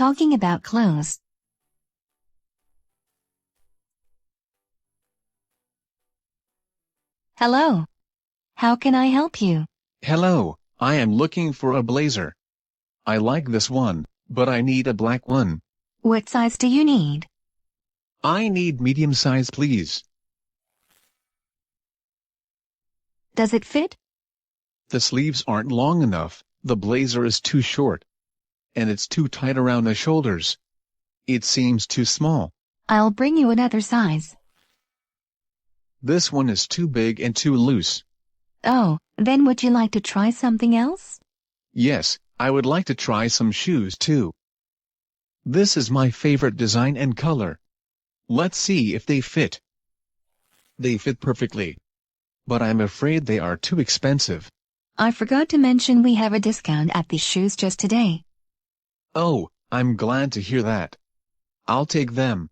talking about clothes. Hello. How can I help you? Hello, I am looking for a blazer. I like this one, but I need a black one. What size do you need? I need medium size, please. Does it fit? The sleeves aren't long enough, the blazer is too short. And it's too tight around the shoulders. It seems too small. I'll bring you another size. This one is too big and too loose. Oh, then would you like to try something else? Yes, I would like to try some shoes too. This is my favorite design and color. Let's see if they fit. They fit perfectly. But I'm afraid they are too expensive. I forgot to mention we have a discount at these shoes just today. Oh, I'm glad to hear that. I'll take them.